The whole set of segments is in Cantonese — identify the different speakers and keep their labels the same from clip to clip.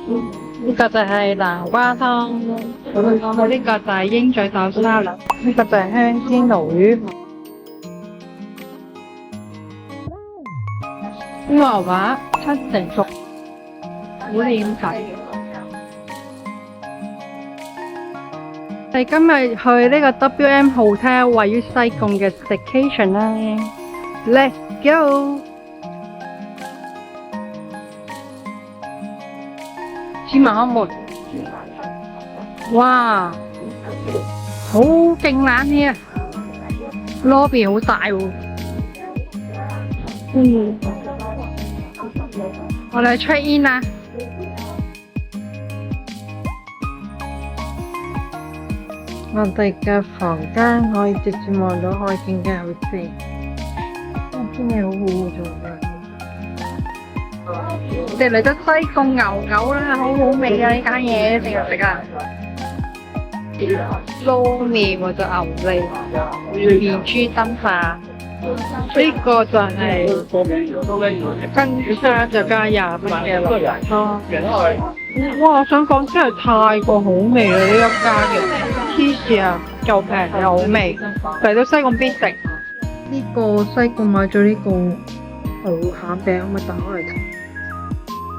Speaker 1: 呢個就係南瓜湯，呢個就係鷹嘴豆沙律，呢個就係香煎鱸魚。牛扒七成熟，苦臉雞。我哋今日去呢個 WM Hotel 位於西貢嘅 Staycation 啦 ，Let's go！芝麻開門，哇，好勁冷氣啊 ！lobby 好大喎，我哋 check in 啦。我哋嘅房間可以直接望到海景嘅，好正。天氣好污糟嘅。我哋嚟咗西貢牛牛啦，好好味啊！呢間嘢食唔食啊？撈麵或者牛脷、面珠燈化，呢個就係跟餐就加20蚊嘅牛湯。哇！我想講真係太過好味啦！呢一間嘅芝士啊，又平又好味，嚟到西貢必食。呢個西貢買咗呢個牛餡餅，可唔可以打開嚟睇？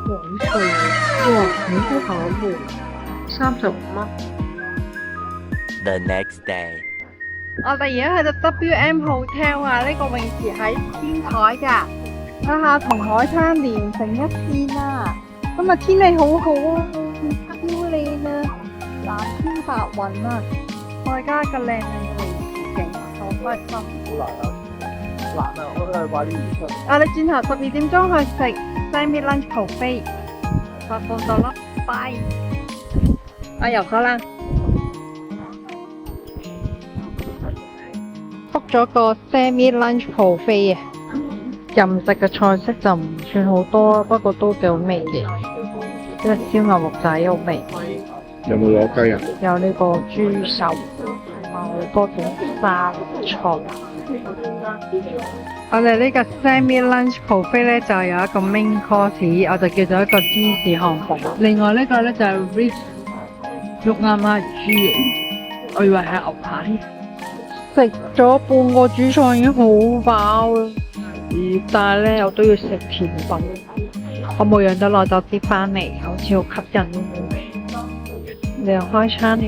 Speaker 1: 好脆喎！哇，好好餡喎，35蚊。
Speaker 2: The next day，
Speaker 1: 我哋而家去到 WM Hotel 啊，呢個泳池喺天台㗎，睇下同海灘連成一線啊！今日天氣好好啊，超靚啊，藍天白雲啊，再加個靚靚嘅池景，好開心。好難啊！難啊！我都係快啲唔出。我哋轉頭12點鐘去食 Sammy Lunch Buffet，發放到啦，拜！我入咗啦。book 咗個 Sammy Lunch Buffet 啊！任食嘅菜式就唔算好多，不過都幾好味嘅。即係燒牛肉仔好味。
Speaker 3: 有冇攞雞啊？
Speaker 1: 有呢個豬手，好多種沙菜。我哋呢個 Sammy Lunch Buffet 咧就有一個 main course， 我就叫做一個芝士漢堡。另外呢個咧就係 ribs 肉啱啱豬，我以為係牛排。食咗半個主菜已經好飽啦。但係咧，我都要食甜品。我冇養得耐就跌翻嚟，好似好吸引。你又開餐了。